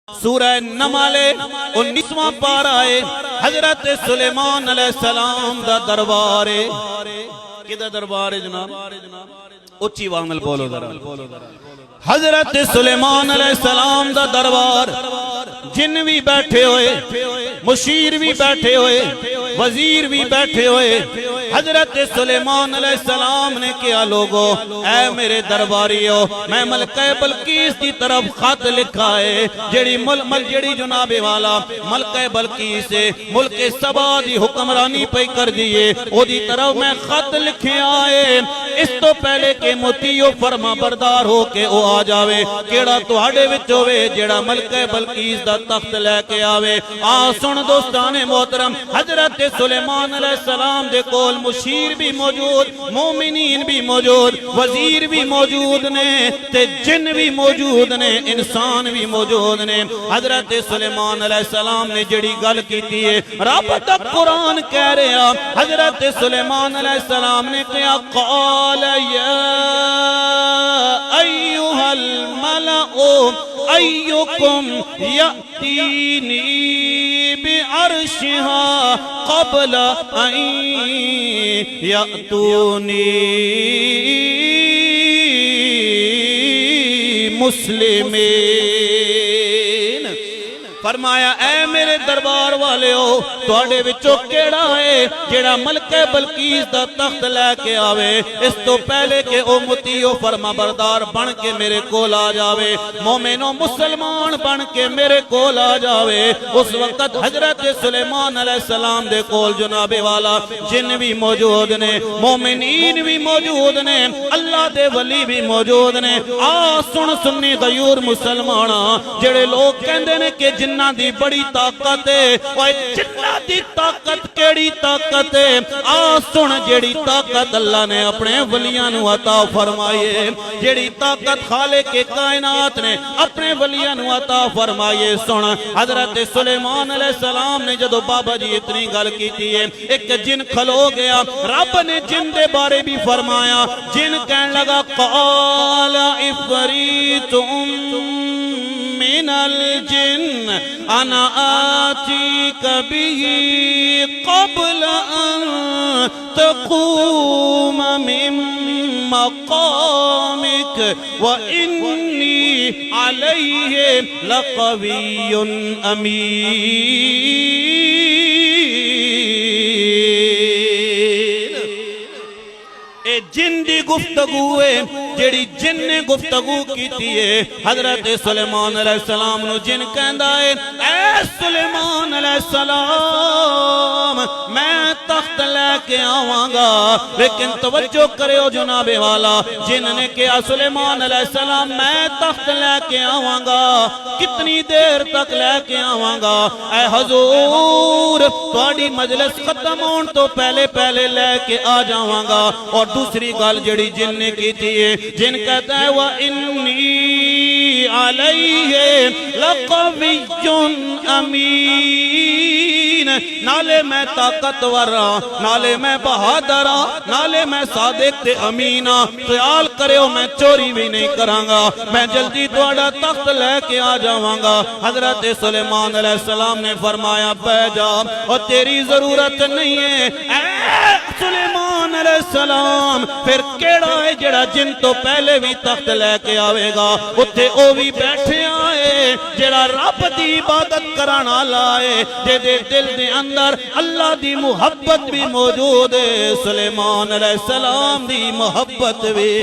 سورہ نمل 19واں پارہ ہے۔ حضرت سلیمان علیہ السلام دا دربار ہے۔ کدھا دربار ہے جناب؟ اچھی وانگل بولو ذرا۔ حضرت سلیمان علیہ السلام دا دربار، جن بھی بیٹھے ہوئے، مشیر بھی بیٹھے ہوئے، وزیر بھی بیٹھے ہوئے۔ حضرت سلیمان علیہ السلام نے کیا لوگو، اے میرے درباریو، میں ملکہ بلقیس کی طرف خط لکھا ہے، جڑی جناب والا ملکہ بلقیس سے ملک سبا دی حکمرانی پہ کر دیئے، او دی طرف میں خط لکھے آئے۔ اس تو پہلے کہ متیو فرما بردار ہو کے او آ جاوے، کیڑا تو ہاڑے وچ ہوئے جیڑا ملکہ بلقیس دا تخت لے کے آوے۔ سن دوستان محترم، حضرت سلیمان علیہ السلام دے کول مشیر بھی موجود، مومنین بھی موجود، وزیر بھی موجود نے، تے جن بھی موجود نے، انسان بھی موجود نے۔ حضرت سلیمان علیہ السلام نے جڑی گل کیتی ہے، رب دا قرآن کہہ رہا، حضرت سلیمان علیہ السلام نے کہا، قال یا ایوہا الملأ ایوکم یأتینی بعرشہا قبل ان یأتونی مسلمین۔ فرمایا اے میرے دربار والے ہو، تواڈے وچوں کیڑا ہے جیڑا ملکہ بلقیس دا تخت لے کے آوے، اس تو پہلے کہ او مطیع و فرما بردار بن کے میرے کول آ جاوے، مومن و مسلمان بن کے میرے کول آ جاوے۔ اس وقت حضرت سلیمان علیہ السلام دے کول جناب والا جن بھی موجود نے، مومنین بھی موجود نے، اللہ دے ولی بھی موجود نے۔ سن سنی غیور مسلمانہ، جڑے لوگ کہندے نے کہ جنہ دی بڑی طاقت ہے، وہ جنہ دی طاقت کیڑی طاقت ہے؟ سن جیڑی طاقت اللہ نے اپنے ولیاں نو عطا فرمائے، جیڑی طاقت خالق کائنات نے اپنے ولیاں نو عطا فرمائے، سن حضرت سلیمان علیہ السلام نے جدو بابا جی اتنی گل کیتی ہے، ایک جن کھلو گیا، رب نے جن دے بارے بھی فرمایا، جن کہن لگا قال عفریت من الجن انا آتیک به قبل ان تقوم من مقامک وانی علیہ لقوی امین۔ اے جن دی گفتگو ہے، جیڑی جن نے گفتگو کیتی ہے، حضرت سلیمان علیہ السلام نو جن کہندا ہے، اے سلیمان علیہ السلام میں تخت لے کے آواں گا، لیکن توجہ کرو جناب والا، جن نے کہا سلیمان علیہ السلام میں تخت لے کے آواں گا، کتنی دیر تک لے کے آواں گا؟ اے حضور تواڈی مجلس ختم ہون تو پہلے پہلے لے کے آ جاواں گا۔ اور دوسری گل جڑی جن نے کی تھی، جن کہتا ہے وَإِنِّي عَلَيْهِ لَقَوِيٌّ أَمِينٌ، نالے میں طاقتور ہاں، نالے میں بہادر ہاں، نالے میں صادق تے امین ہاں، خیال کرو میں چوری بھی نہیں کراں گا، میں جلدی تواڈا تخت لے کے آ جاواں گا۔ حضرت سلیمان علیہ السلام نے فرمایا بیٹھ جا، اور تیری ضرورت نہیں ہے اے سلیمان علیہ السلام، پھر کیڑا ہے جڑا جن تو پہلے بھی تخت لے کے آوے گا؟ اتھے او بھی بیٹھے آئے جڑا رب دی عبادت کرانا لائے، جے دے دل دے اندر اللہ دی محبت بھی موجود ہے، سلیمان علیہ السلام دی محبت بھی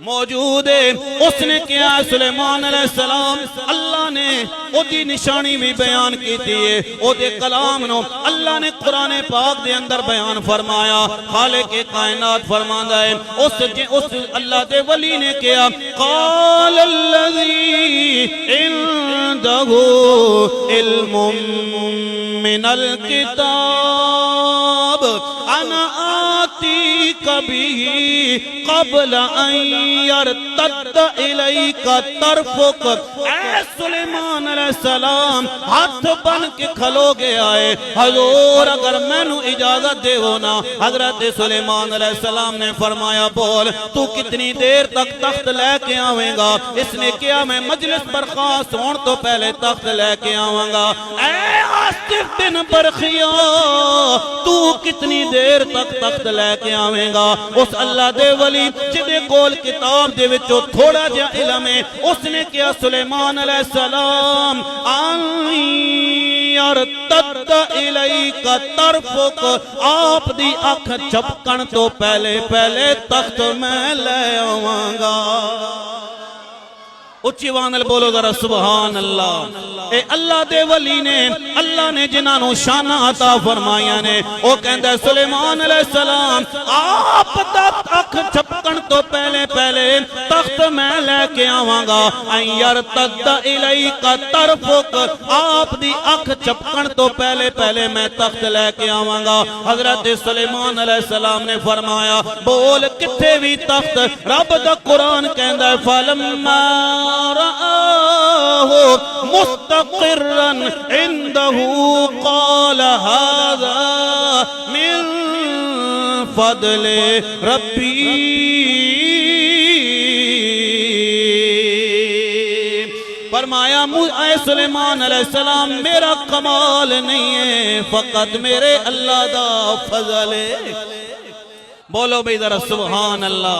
موجود ہے۔ اس نے کیا سلیمان علیہ السلام، اللہ نے او دی نشانی بھی بیان کی تھی، او دے کلام نو اللہ نے قرآن پاک دے اندر بیان فرمایا۔ خالق کائنات فرماندا ہے، اس اللہ دے ولی نے کیا، قال الذی عندہ علم من الکتاب انا آتیک به قبل ان يرتد الیک طرفک۔ اے سلیمان علیہ السلام ہاتھ بن کے کھلو گے آئے، حضور اگر میں نو اجازت دے ہو نا۔ حضرت سلیمان علیہ السلام نے فرمایا بول تو کتنی دیر تک تخت لے کے آویں گا؟ اس نے کیا میں مجلس برخاست ہون تو پہلے تخت لے کے آواں گا۔ اے آصف بن برخیا تو کتنی دیر تک تخت لے کے آویں گا؟ اس اللہ دے ولی جدے کول کتاب دے وچوں تھوڑا جا علم ہے، اس نے کیا سلیمان علیہ السلام یرتد الیک طرفک، آپ دی اکھ جھپکن تو پہلے پہلے تخت میں لے آواں گا۔ اچھی وانل بولو ذرا سبحان اللہ۔ اے اللہ دے ولی نے، اللہ نے جنہاں نو شانہ عطا فرمایا نے، او کہندا ہے سلیمان علیہ السلام آپ دا اکھ جھپکن تو پہلے پہلے تخت میں لے کے آواں گا۔ ان یرتد الیک طرفک، آپ دی اکھ جھپکن تو پہلے پہلے میں تخت لے کے آواں گا۔ حضرت سلیمان علیہ السلام نے فرمایا بول کتھے بھی تخت؟ رب دا قرآن کہندا ہے فلما رآه مستقرا عنده قال هذا من فضل ربی۔ فرمایا اے سلیمان علیہ السلام میرا کمال نہیں ہے، فقط میرے اللہ دا فضل ہے۔ بولو بھئی ذرا سبحان اللہ۔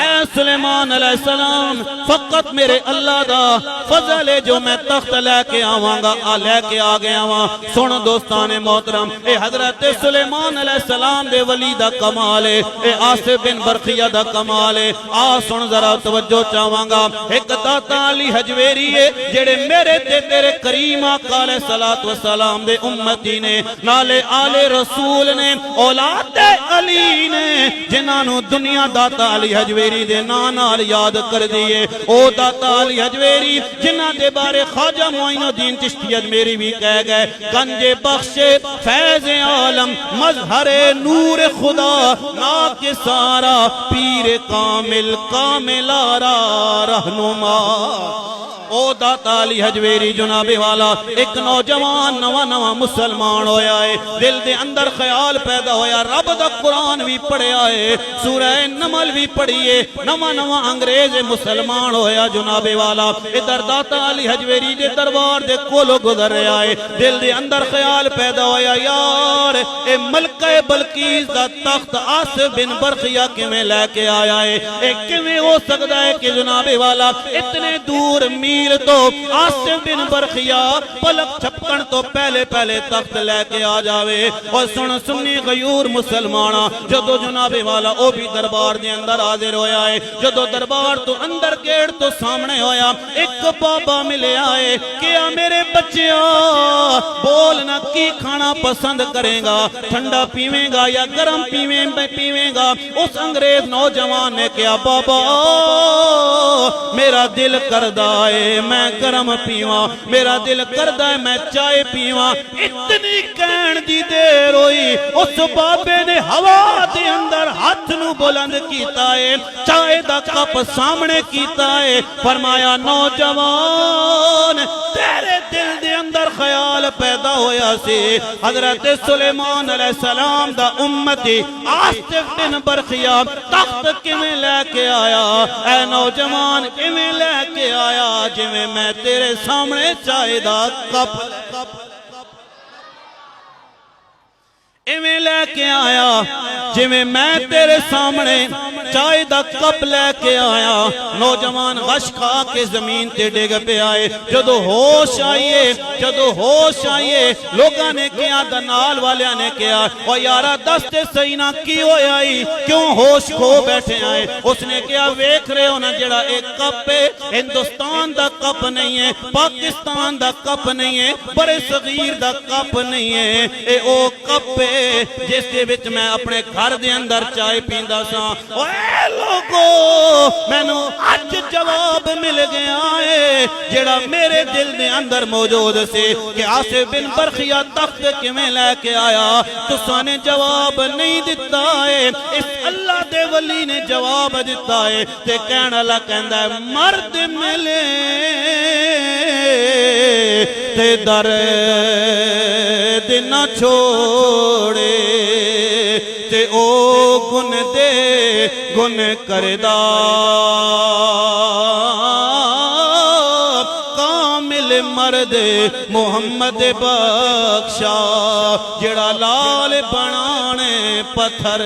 اے سلیمان علیہ السلام فقط میرے اللہ دا فضل ہے جو میں تخت لے کے آواں گا، لے کے آ گیا ہاں۔ سن دوستان محترم، اے حضرت سلیمان علیہ السلام دے ولی دا کمال ہے، اے آصف بن برخیہ دا کمال ہے۔ آ سن ذرا توجہ چاہواں گا، ایک داتا علی حجویری ہے جڑے میرے تے تیرے کریم آقا علیہ الصلوۃ والسلام دے امتی نے، نالے آل رسول نے، اولاد علی نے، جنہاں نو دنیا داتا علی حجویری دے نال یاد کر دیئے۔ او داتا علی حجویری جنہاں دے بارے خواجہ معین الدین چشتی اجمیری بھی کہہ گئے گنج بخش فیض عالم مظہر نور خدا ناک سارا پیر کامل کامل آرا رہنما۔ او داتا علی حجویری جناب والا ایک نوجوان نواں مسلمان ہویا ہے، دل دے اندر خیال پیدا ہویا رب دا قرآن بھی پڑھیا ہے، سورہ نمل بھی پڑھیے، نواں انگریز مسلمان ہویا جناب والا۔ ادھر داتا علی حجویری دے دربار دے کولو گزر رہا ہے، دل دے اندر خیال پیدا ہویا یار اے ملکہ بلقیس دا تخت آصف بن برخیہ کیویں لے کے آیا ہے؟ اے کیویں ہو سکتا ہے کہ جناب والا اتنے دور میل تو آصف بن برخیہ پلک چھپکن تو پہلے پہلے تخت لے کے آ جاوے؟ اور سنی غیور مسلمانہ جدو جناب والا او بھی دربار دے اندر حاضر ہویا ہے، جدو دربار تو اندر گیٹ تو سامنے ہویا ایک بابا ملے آئے، کیا میرے بچیا بولنا کی کھانا پسند کریں گا، ٹھنڈا پیویں گا یا گرم پیویں گا؟ اس انگریز نوجوان نے کیا بابا میرا دل کردہ ہے میں گرم پیواں، میرا دل کردہ ہے میں چائے پیواں۔ اتنی کہن دی دیر ہوئی اس بابے نے ہوا دے اندر ہاتھ نو بلند کیتا ہے، چائے دا کپ سامنے کیتا ہے، فرمایا نوجوان تیرے دل دے اندر خیال پیدا ہویا سی حضرت سلیمان علیہ السلام دا امتی آصف بن برخیہ تخت کیویں لے کے آیا؟ اے نوجوان کیویں لے کے آیا جویں میں تیرے سامنے چائے دا کپ ایویں لے کے آیا جویں میں تیرے سامنے چائے دا کپ لے کے آیا۔ نوجوان غش کھا کے زمین تے ڈگ پہ آئے، جدو ہوش آئیے لوگاں نے کیا دنال والیاں نے کیا اور یارہ دستے سینہ کی ہوئے آئی کیوں ہوش کھو بیٹھے آئے؟ اس نے کیا ویکھ رہے ہونا جڑا ایک کپ ہے ہندوستان دا کپ نہیں ہے، پاکستان دا کپ نہیں ہے، بڑے صغیر دا کپ نہیں ہے، اے او کپ ہے جس دے وچ میں اپنے گھر دے اندر چائے پیندا ساں۔ اے لوگو مینوں اج جواب مل گیا ہے جڑا میرے دل دے اندر موجود سی کہ آصف بن برخیہ تخت کیویں لے کے آیا؟ تساں نے جواب نہیں دتا ہے۔ اس اللہ دے ولی نے جواب دیتا ہے تے کہنا اللہ کہندا ہے مرد ملے تے درد نہ چھوڑے تے او گن دے گن کردہ کامل مرد محمد بخشا جڑا لال بنانے پتھر